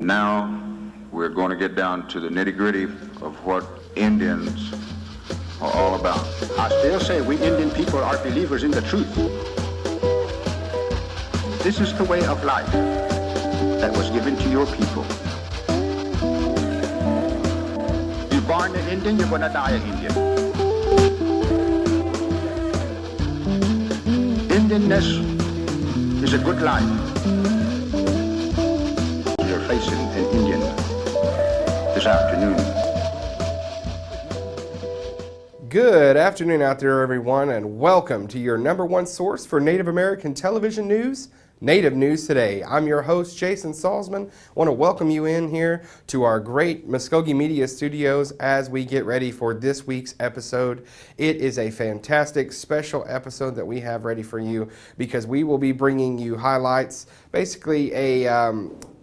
Now we're going to get down to the nitty-gritty of what Indians are all about. I still say we Indian people are believers in the truth. This is the way of life that was given to your people. You're born an Indian, you're going to die an Indian. Indianness is a good life. You're facing an Indian this afternoon. Good afternoon out there, everyone, and welcome to your number one source for Native American television news, Native News Today. I'm your host, Jason Salzman. I want to welcome you in here to our great Muskogee Media Studios as we get ready for this week's episode. It is a fantastic special episode that we have ready for you because we will be bringing you highlights, basically a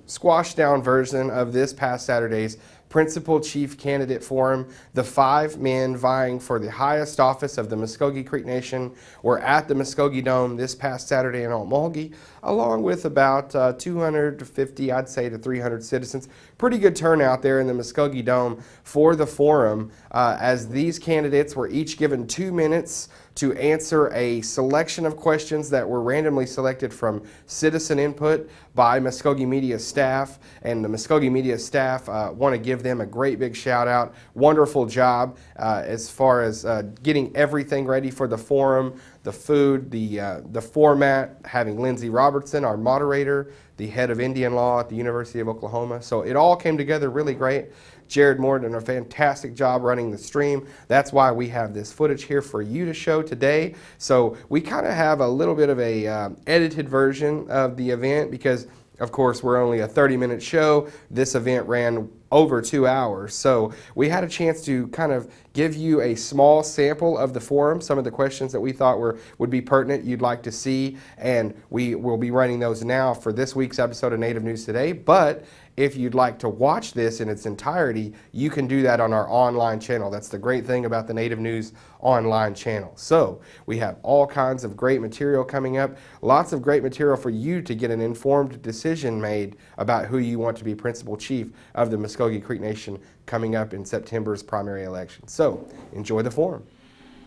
squashed down version of this past Saturday's Principal Chief Candidate Forum. The 5 men vying for the highest office of the Muskogee Creek Nation were at the Muskogee Dome this past Saturday in Okmulgee, along with about 250, I'd say, to 300 citizens. Pretty good turnout there in the Muskogee Dome for the forum, as these candidates were each given 2 minutes to answer a selection of questions that were randomly selected from citizen input by Muskogee Media staff. And the Muskogee Media staff want to give them a great big shout out. Wonderful job as far as getting everything ready for the forum, the food, the format, having Lindsay Robertson, our moderator, the head of Indian law at the University of Oklahoma. So it all came together really great. Jared Moore did a fantastic job running the stream. That's why we have this footage here for you to show today. So we kind of have a little bit of a edited version of the event because, of course, we're only a 30-minute show. This event ran over 2 hours. So we had a chance to kind of give you a small sample of the forum, some of the questions that we thought would be pertinent, you'd like to see, and we will be running those now for this week's episode of Native News Today. But if you'd like to watch this in its entirety, you can do that on our online channel. That's the great thing about the Native News online channel. So we have all kinds of great material coming up, lots of great material for you to get an informed decision made about who you want to be principal chief of the Muskogee Creek Nation coming up in September's primary election. So enjoy the forum.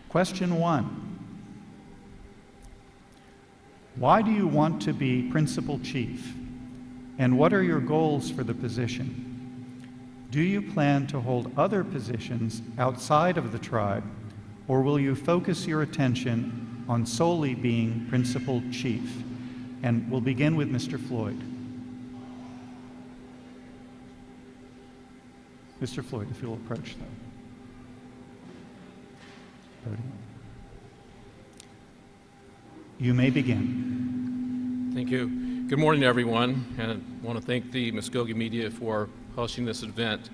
Question 1. Why do you want to be principal chief? And what are your goals for the position? Do you plan to hold other positions outside of the tribe, or will you focus your attention on solely being principal chief? And we'll begin with Mr. Floyd. Mr. Floyd, if you'll approach the podium. You may begin. Thank you. Good morning, everyone, and I want to thank the Muskogee Media for hosting this event.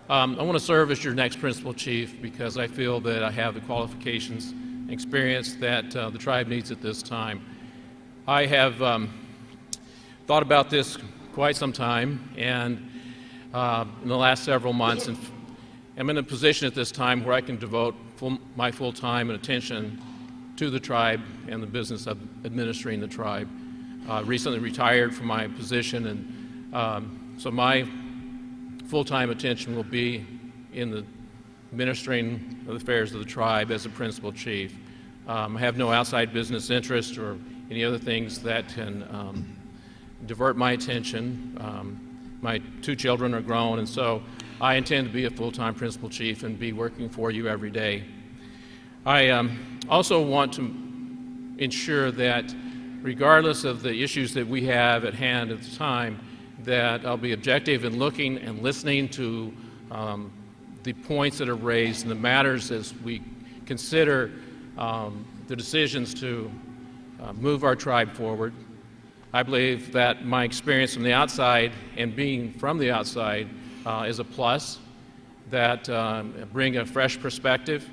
I want to serve as your next principal chief because I feel that I have the qualifications and experience that the tribe needs at this time. I have thought about this quite some time, and in the last several months, and I'm in a position at this time where I can devote my full time and attention to the tribe and the business of administering the tribe. Recently retired from my position, and so my full-time attention will be in the administering of the affairs of the tribe as a principal chief. I have no outside business interest or any other things that can divert my attention. My 2 children are grown, and so I intend to be a full-time principal chief and be working for you every day. I also want to ensure that regardless of the issues that we have at hand at the time, that I'll be objective in looking and listening to the points that are raised and the matters as we consider the decisions to move our tribe forward. I believe that my experience from the outside and being from the outside is a plus, that bring a fresh perspective,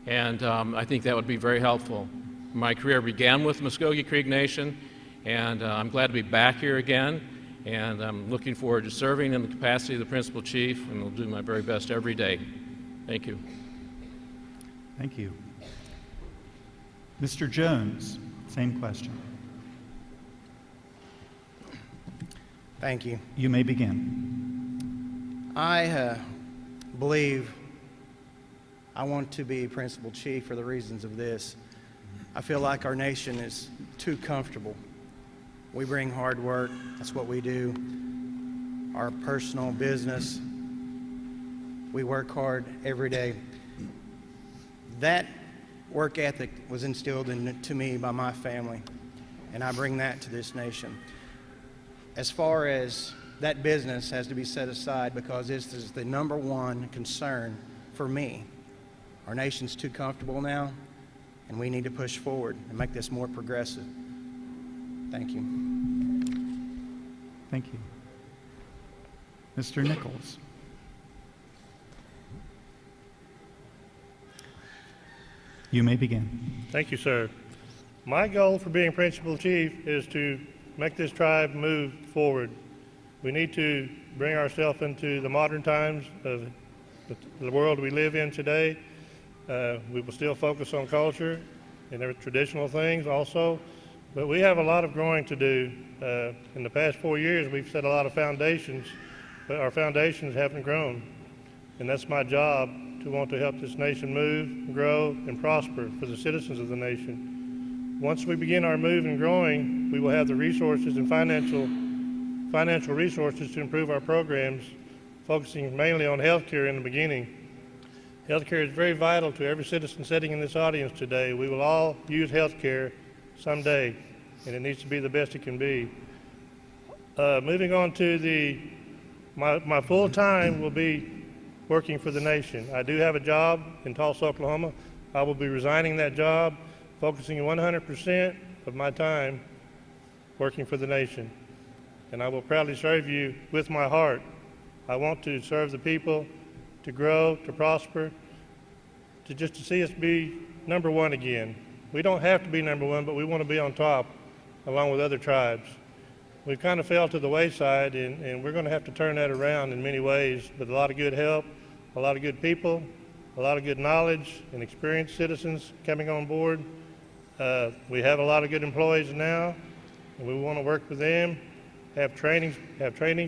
and I think that would be very helpful. My career began with Muskogee Creek Nation, and I'm glad to be back here again, and I'm looking forward to serving in the capacity of the principal chief, and will do my very best every day. Thank you. Thank you. Mr. Jones, same question. Thank you. You may begin. I believe I want to be principal chief for the reasons of this. I feel like our nation is too comfortable. We bring hard work. That's what we do. Our personal business. We work hard every day. That work ethic was instilled into me by my family, and I bring that to this nation. As far as that business has to be set aside because this is the number one concern for me. Our nation's too comfortable now, and we need to push forward and make this more progressive. Thank you. Thank you. Mr. Nichols. You may begin. Thank you, sir. My goal for being principal chief is to make this tribe move forward. We need to bring ourselves into the modern times of the world we live in today. We will still focus on culture and their traditional things also, but we have a lot of growing to do. In the past 4 years, we've set a lot of foundations, but our foundations haven't grown. And that's my job, to want to help this nation move, grow, and prosper for the citizens of the nation. Once we begin our move and growing, we will have the resources and financial resources to improve our programs, focusing mainly on healthcare in the beginning. Healthcare is very vital to every citizen sitting in this audience today. We will all use healthcare someday, and it needs to be the best it can be. Moving on to my full time will be working for the nation. I do have a job in Tulsa, Oklahoma. I will be resigning that job, focusing 100% of my time working for the nation. And I will proudly serve you with my heart. I want to serve the people, to grow, to prosper, to see us be number one again. We don't have to be number one, but we want to be on top along with other tribes. We've kind of fell to the wayside, and we're going to have to turn that around in many ways, with a lot of good help, a lot of good people, a lot of good knowledge and experienced citizens coming on board. We have a lot of good employees now, and we want to work with them, have training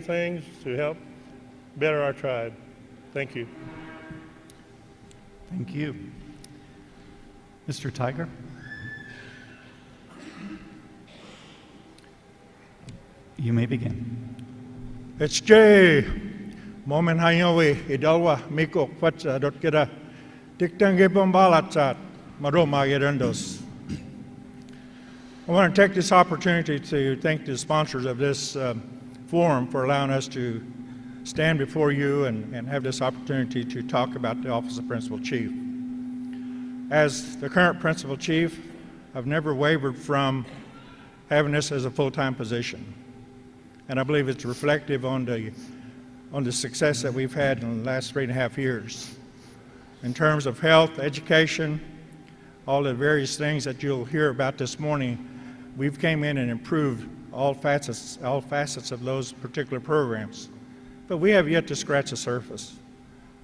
things to help better our tribe. Thank you. Thank you. Mr. Tiger. You may begin. It's Jay. Moment hayawi idalwa miko kwatsa dotkira diktange bombalatsat maroma gerendos. I want to take this opportunity to thank the sponsors of this forum for allowing us to stand before you and have this opportunity to talk about the office of Principal Chief. As the current Principal Chief, I've never wavered from having this as a full-time position. And I believe it's reflective on the success that we've had in the last 3.5 years. In terms of health, education, all the various things that you'll hear about this morning, we've came in and improved all facets of those particular programs. But we have yet to scratch the surface.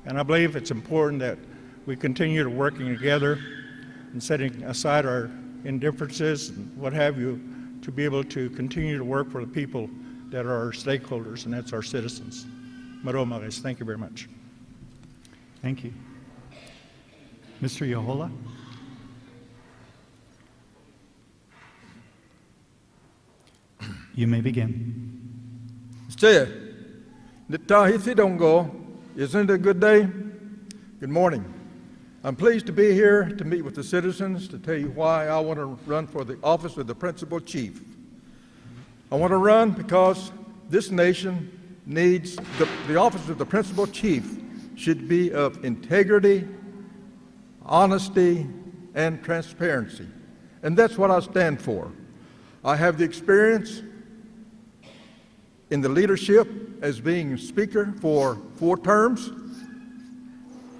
And I believe it's important that we continue to working together and setting aside our indifferences and what have you to be able to continue to work for the people that are our stakeholders, and that's our citizens. Maroma, guys. Thank you very much. Thank you. Mr. Yohola. You may begin. Chair, isn't it a good day? Good morning. I'm pleased to be here to meet with the citizens to tell you why I want to run for the office of the Principal Chief. I want to run because this nation needs the office of the Principal Chief should be of integrity, honesty, and transparency. And that's what I stand for. I have the experience in the leadership as being Speaker for 4 terms.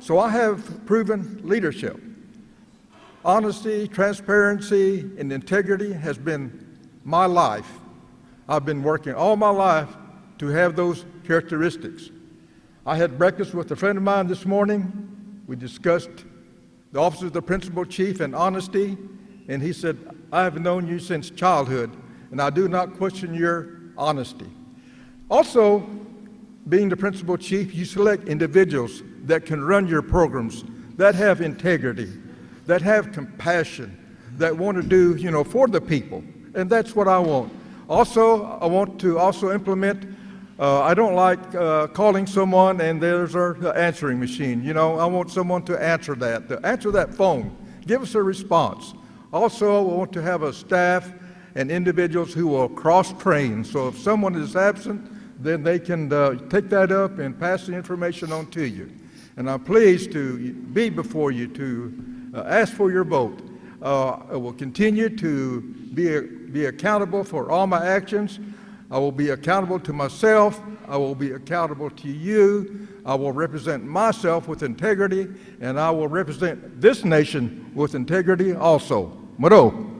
So I have proven leadership. Honesty, transparency, and integrity has been my life. I've been working all my life to have those characteristics. I had breakfast with a friend of mine this morning. We discussed the office of the Principal Chief and honesty, and he said, I have known you since childhood, and I do not question your honesty. Also, being the principal chief, you select individuals that can run your programs, that have integrity, that have compassion, that want to do, for the people. And that's what I want. Also, I want to also implement, I don't like calling someone and there's our answering machine. I want someone to answer that phone, give us a response. Also, I want to have a staff and individuals who will cross-train. So if someone is absent, then they can take that up and pass the information on to you. And I'm pleased to be before you to ask for your vote. I will continue to be accountable for all my actions. I will be accountable to myself. I will be accountable to you. I will represent myself with integrity, and I will represent this nation with integrity also. Maro.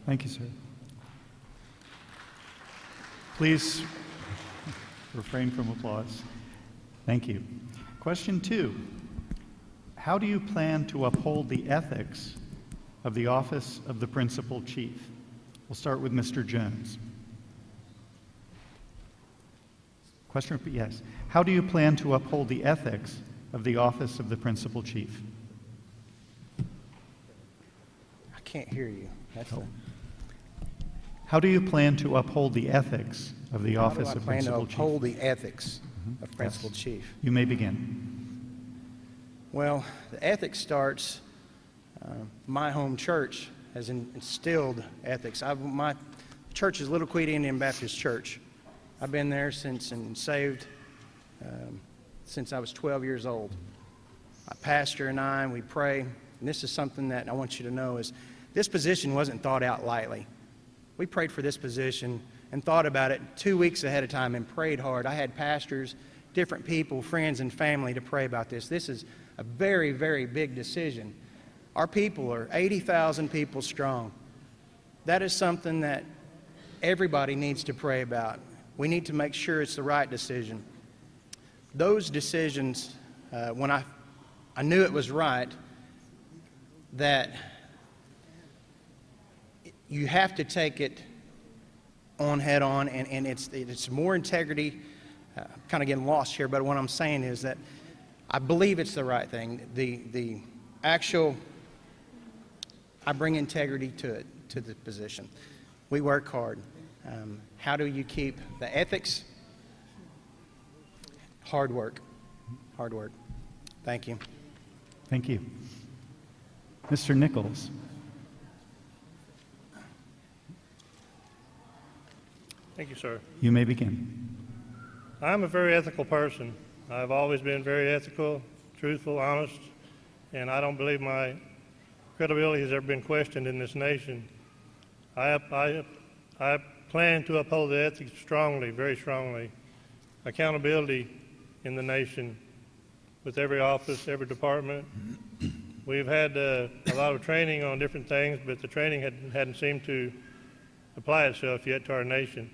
Thank you, sir. Please refrain from applause. Thank you. Question 2. How do you plan to uphold the ethics of the office of the principal chief? We'll start with Mr. Jones. Question, yes. How do you plan to uphold the ethics of the office of the principal chief? I can't hear you. How do you plan to uphold the ethics of the office of plan to principal chief? uphold the ethics of principal chief? You may begin. Well, the ethics starts, my home church has instilled ethics. My church is Little Queen Indian Baptist Church. I've been there and saved since I was 12 years old. My pastor and I, we pray, and this is something that I want you to know is this position wasn't thought out lightly. We prayed for this position and thought about it 2 weeks ahead of time and prayed hard. I had pastors, different people, friends, and family to pray about this. This is a very, very big decision. Our people are 80,000 people strong. That is something that everybody needs to pray about. We need to make sure it's the right decision. Those decisions, when I knew it was right, that you have to take it on head on, and it's more integrity. Kind of getting lost here, but what I'm saying is that I believe it's the right thing. The actual, I bring integrity to the position. We work hard. How do you keep the ethics? Hard work. Hard work. Thank you. Thank you. Mr. Nichols. Thank you, sir. You may begin. I'm a very ethical person. I've always been very ethical, truthful, honest, and I don't believe my credibility has ever been questioned in this nation. I plan to uphold the ethics strongly, very strongly. Accountability in the nation with every office, every department. We've had a lot of training on different things, but the training hadn't seemed to apply itself yet to our nation.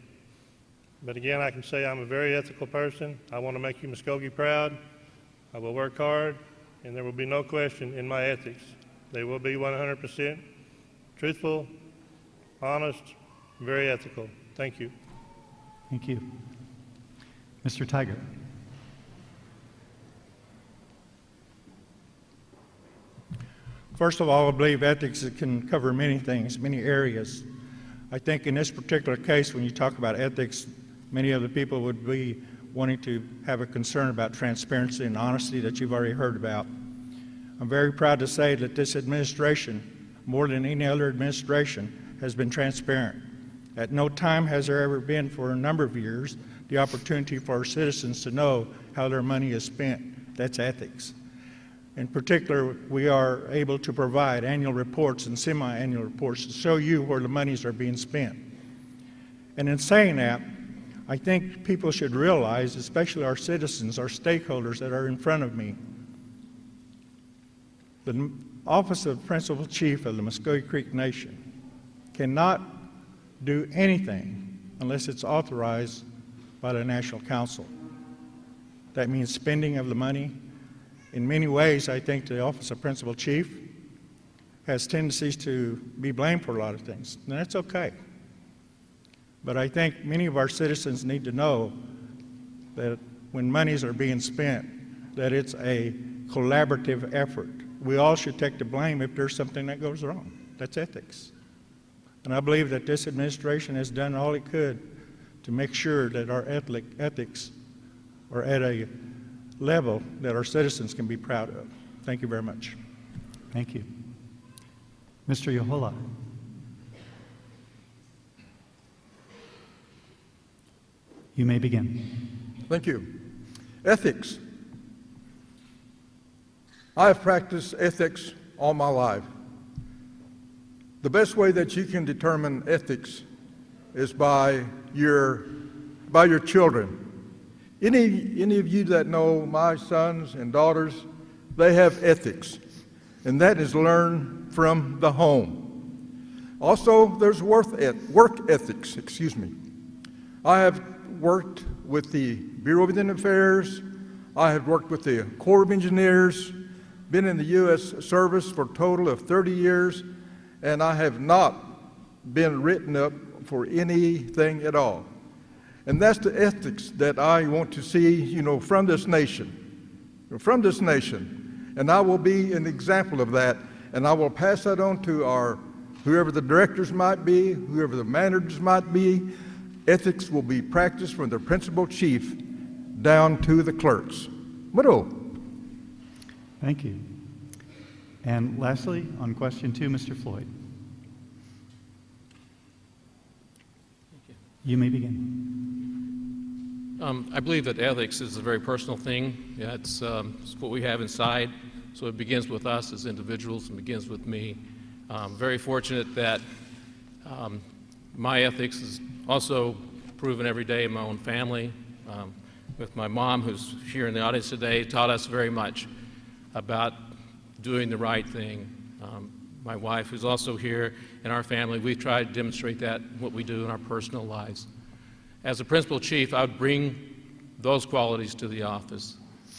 But again, I can say I'm a very ethical person. I want to make you Muskogee proud. I will work hard, and there will be no question in my ethics. They will be 100% truthful, honest, very ethical. Thank you. Thank you. Mr. Tiger. First of all, I believe ethics can cover many things, many areas. I think in this particular case, when you talk about ethics, many of the people would be wanting to have a concern about transparency and honesty that you've already heard about. I'm very proud to say that this administration, more than any other administration, has been transparent. At no time has there ever been, for a number of years, the opportunity for our citizens to know how their money is spent. That's ethics. In particular, we are able to provide annual reports and semi-annual reports to show you where the monies are being spent. And in saying that, I think people should realize, especially our citizens, our stakeholders that are in front of me, the Office of Principal Chief of the Muskogee Creek Nation cannot do anything unless it's authorized by the National Council. That means spending of the money. In many ways, I think the Office of Principal Chief has tendencies to be blamed for a lot of things, and that's okay. But I think many of our citizens need to know that when monies are being spent, that it's a collaborative effort. We all should take the blame if there's something that goes wrong. That's ethics. And I believe that this administration has done all it could to make sure that our ethics are at a level that our citizens can be proud of. Thank you very much. Thank you. Mr. Yohola. You may begin. Thank you. Ethics. I have practiced ethics all my life. The best way that you can determine ethics is by your children. Any of you that know my sons and daughters, they have ethics, and that is learned from the home. Also, there's work ethics, I have worked with the Bureau of Indian Affairs. I have worked with the Corps of Engineers, been in the U.S. service for a total of 30 years, and I have not been written up for anything at all. And that's the ethics that I want to see, from this nation. And I will be an example of that, and I will pass that on to whoever the directors might be, whoever the managers might be. Ethics will be practiced from the principal chief down to the clerks. Maro. Thank you. And lastly, on question 2, Mr. Floyd. You may begin. I believe that ethics is a very personal thing. Yeah, it's what we have inside. So it begins with us as individuals and begins with me. I'm very fortunate that my ethics is also proven every day in my own family. With my mom, who's here in the audience today, taught us very much about doing the right thing. My wife, who's also here in our family, we've tried to demonstrate that, what we do in our personal lives. As a principal chief, I would bring those qualities to the office.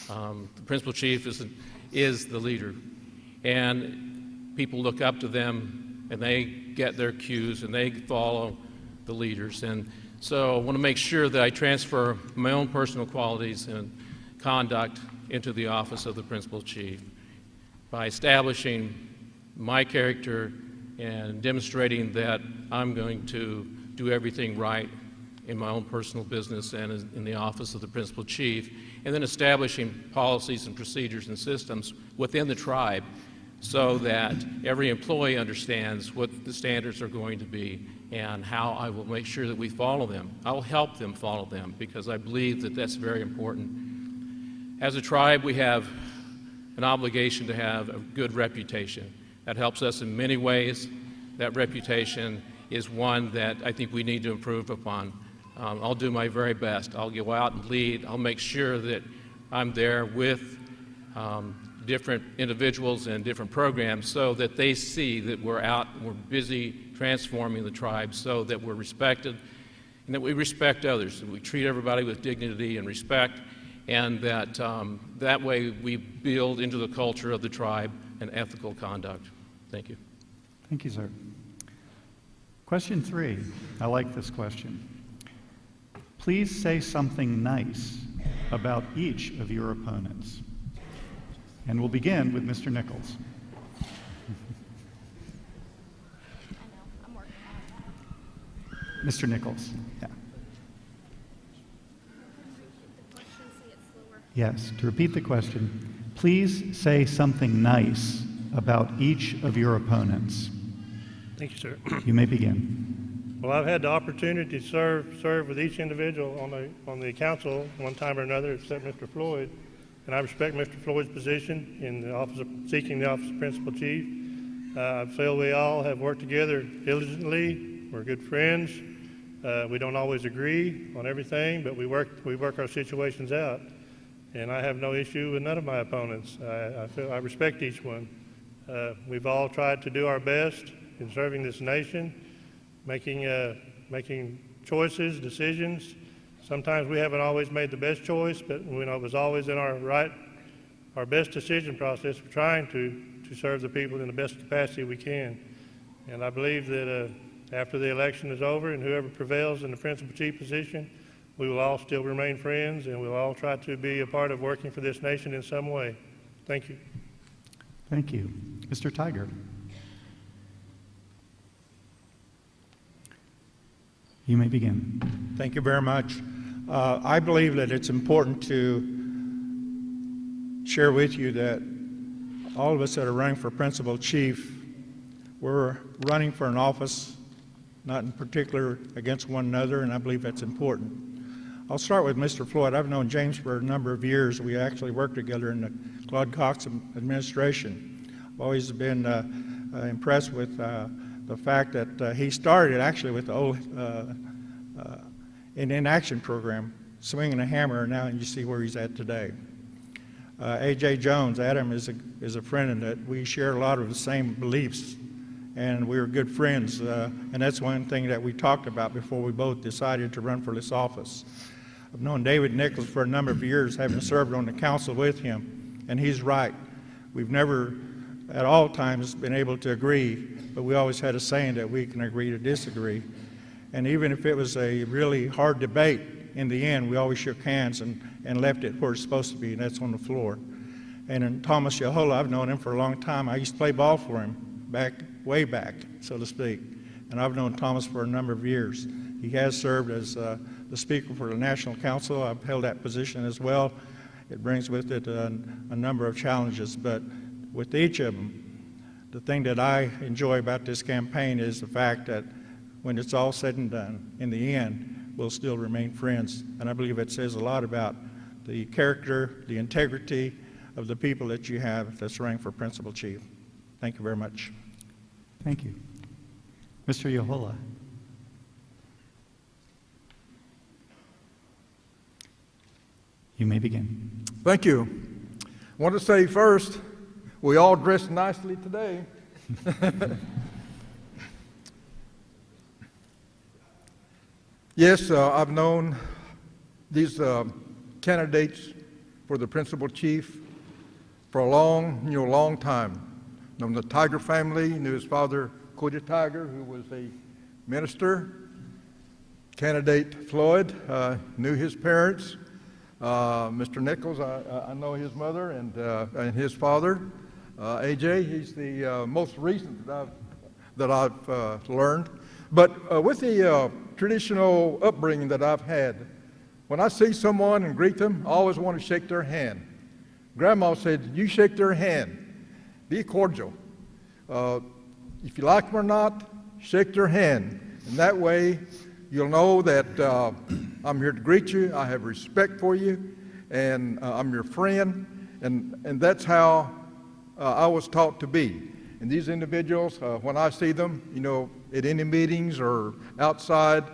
The principal chief is the leader, and people look up to them, and they get their cues, and they follow the leaders. And so I want to make sure that I transfer my own personal qualities and conduct into the office of the principal chief by establishing my character and demonstrating that I'm going to do everything right in my own personal business and in the office of the principal chief, and then establishing policies and procedures and systems within the tribe so that every employee understands what the standards are going to be and how I will make sure that we follow them. I'll help them follow them because I believe that that's very important. As a tribe, we have an obligation to have a good reputation. That helps us in many ways. That reputation is one that I think we need to improve upon. I'll do my very best. I'll go out and lead. I'll make sure that I'm there with different individuals and different programs so that they see that we're out and we're busy transforming the tribe so that we're respected and that we respect others, that we treat everybody with dignity and respect, and that that way we build into the culture of the tribe an ethical conduct. Thank you. Thank you, sir. Question 3. I like this question. Please say something nice about each of your opponents. And we'll begin with Mr. Nichols. Mr. Nichols. Yeah. Yes, to repeat the question, please say something nice about each of your opponents. Thank you, sir. You may begin. Well, I've had the opportunity to serve with each individual on the council one time or another, except Mr. Floyd, and I respect Mr. Floyd's position in the office of seeking the office of principal chief. I feel we all have worked together diligently. We're good friends. We don't always agree on everything, but we work our situations out. And I have no issue with none of my opponents. I respect each one. We've all tried to do our best in serving this nation, making choices, decisions. Sometimes we haven't always made the best choice, but it was always in our best decision process of trying to serve the people in the best capacity we can. And I believe that after the election is over and whoever prevails in the principal chief position, we will all still remain friends, and we'll all try to be a part of working for this nation in some way. Thank you. Thank you. Mr. Tiger. You may begin. Thank you very much. I believe that it's important to share with you that all of us that are running for principal chief, we're running for an office, not in particular against one another, and I believe that's important. I'll start with Mr. Floyd. I've known James for a number of years. We actually worked together in the Claude Cox administration. I've always been impressed with the fact that he started actually with the old in action program, swinging a hammer, and now you see where he's at today. A.J. Jones, Adam is a friend, and that we share a lot of the same beliefs, and we were good friends, and that's one thing that we talked about before we both decided to run for this office. I've known David Nichols for a number of years, having served on the council with him, and he's right. We've never at all times been able to agree, but we always had a saying that we can agree to disagree. And even if it was a really hard debate, in the end, we always shook hands and left it where it's supposed to be, and that's on the floor. And in Thomas Yahola, I've known him for a long time. I used to play ball for him way back, so to speak. And I've known Thomas for a number of years. He has served as the Speaker for the National Council. I've held that position as well. It brings with it a number of challenges, but with each of them, the thing that I enjoy about this campaign is the fact that when it's all said and done, in the end, we'll still remain friends. And I believe it says a lot about the character, the integrity of the people that you have that's running for principal chief. Thank you very much. Thank you. Mr. Yahola. You may begin. Thank you. I want to say first, we all dressed nicely today. Yes, I've known these candidates for the principal chief for a long time. Known the Tiger family, knew his father, Cody Tiger, who was a minister. Candidate Floyd, knew his parents. Mr. Nichols, I know his mother and his father. AJ, he's the most recent that I've learned. But with the traditional upbringing that I've had, when I see someone and greet them, I always want to shake their hand. Grandma said, you shake their hand. Be cordial. If you like them or not, shake their hand. And that way, you'll know that I'm here to greet you, I have respect for you, and I'm your friend. And that's how I was taught to be. And these individuals, when I see them, at any meetings or outside,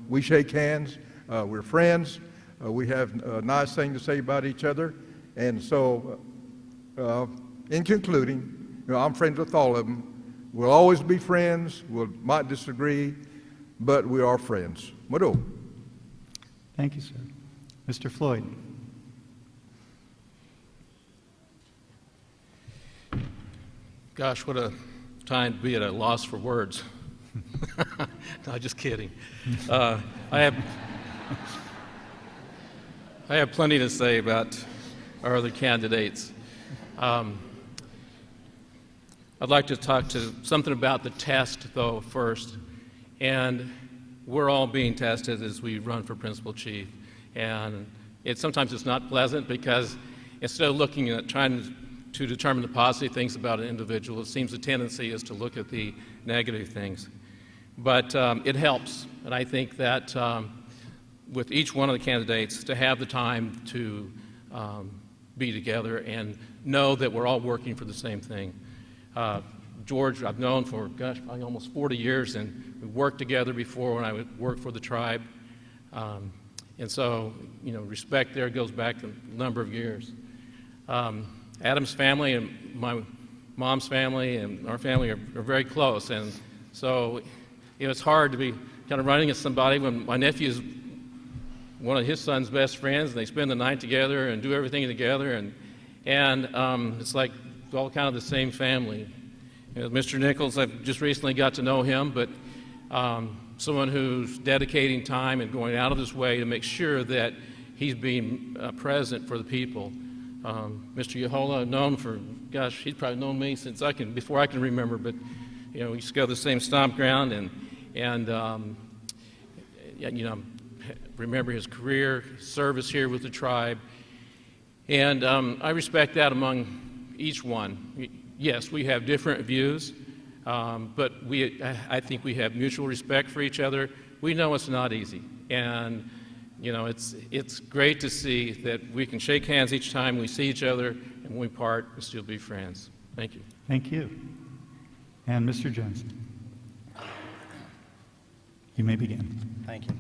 we shake hands. We're friends. We have a nice thing to say about each other. And so, in concluding, I'm friends with all of them. We'll always be friends. We might disagree, but we are friends. Mado. Thank you, sir. Mr. Floyd. Gosh, what a time to be at a loss for words. No, just kidding. I have plenty to say about our other candidates. I'd like to talk to something about the test, though, first. And we're all being tested as we run for principal chief. And sometimes it's not pleasant because instead of looking at trying to determine the positive things about an individual, it seems the tendency is to look at the negative things. But it helps, and I think that with each one of the candidates, to have the time to be together and know that we're all working for the same thing. George, I've known for, probably almost 40 years, and we worked together before when I would work for the tribe. And so, respect there goes back a number of years. Adam's family and my mom's family and our family are very close, and so it's hard to be kind of running as somebody when my nephew is one of his son's best friends, and they spend the night together and do everything together, and it's like all kind of the same family. Mr. Nichols, I've just recently got to know him, but someone who's dedicating time and going out of his way to make sure that he's being present for the people. Mr. Yahola, I've known for, gosh, he's probably known me since before I can remember, but we used to go to the same stomp ground and remember his career, service here with the tribe, and I respect that among each one. Yes, we have different views, but I think we have mutual respect for each other. We know it's not easy, and it's great to see that we can shake hands each time we see each other, and when we part, we'll still be friends. Thank you. Thank you. And Mr. Johnson, you may begin. Thank you.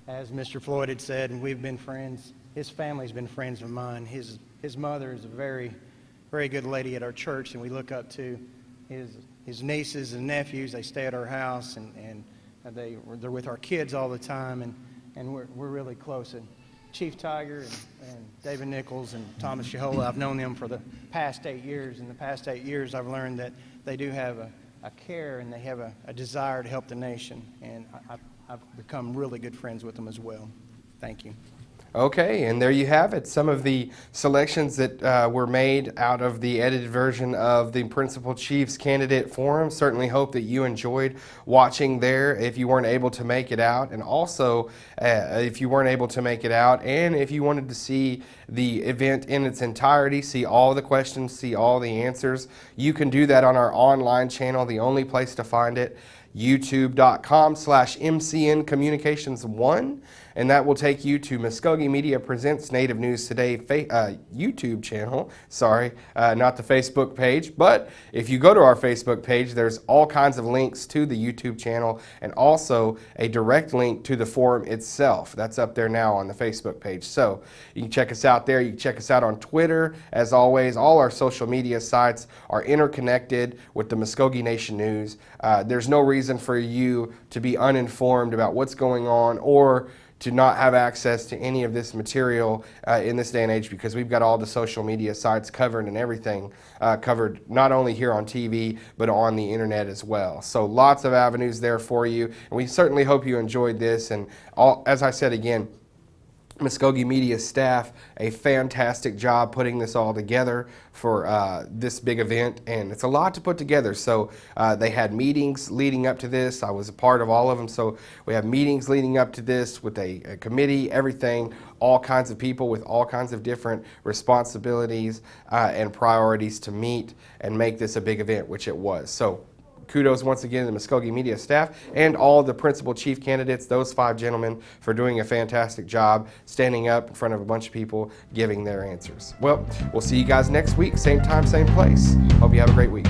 As Mr. Floyd had said, and we've been friends, his family's been friends of mine. His mother is a very, very good lady at our church, and we look up to his nieces and nephews. They stay at our house, and they're with our kids all the time, and we're really close. And Chief Tiger and David Nichols and Thomas Yahola, I've known them for the past 8 years. In the past 8 years, I've learned that they do have a care and they have a desire to help the nation, and I've become really good friends with them as well. Thank you. Okay, and there you have it. Some of the selections that were made out of the edited version of the Principal Chiefs Candidate Forum. Certainly hope that you enjoyed watching there if you weren't able to make it out. And also, if you weren't able to make it out, and if you wanted to see the event in its entirety, see all the questions, see all the answers, you can do that on our online channel, the only place to find it, youtube.com/MCN Communications 1, and that will take you to Muskogee Media Presents Native News Today YouTube channel. Sorry, not the Facebook page, but if you go to our Facebook page, there's all kinds of links to the YouTube channel and also a direct link to the forum itself. That's up there now on the Facebook page. So you can check us out there. You can check us out on Twitter. As always, all our social media sites are interconnected with the Muskogee Nation News. There's no reason for you to be uninformed about what's going on or to not have access to any of this material in this day and age, because we've got all the social media sites covered and everything covered, not only here on TV, but on the internet as well. So lots of avenues there for you, and we certainly hope you enjoyed this. And as I said again, Muskogee Media staff, a fantastic job putting this all together for this big event, and it's a lot to put together. So they had meetings leading up to this. I was a part of all of them. So we have meetings leading up to this with a committee, everything, all kinds of people with all kinds of different responsibilities and priorities to meet and make this a big event, which it was. So kudos once again to the Muskogee Media staff and all the Principal Chief candidates, those 5 gentlemen, for doing a fantastic job standing up in front of a bunch of people giving their answers. Well, we'll see you guys next week, same time, same place. Hope you have a great week.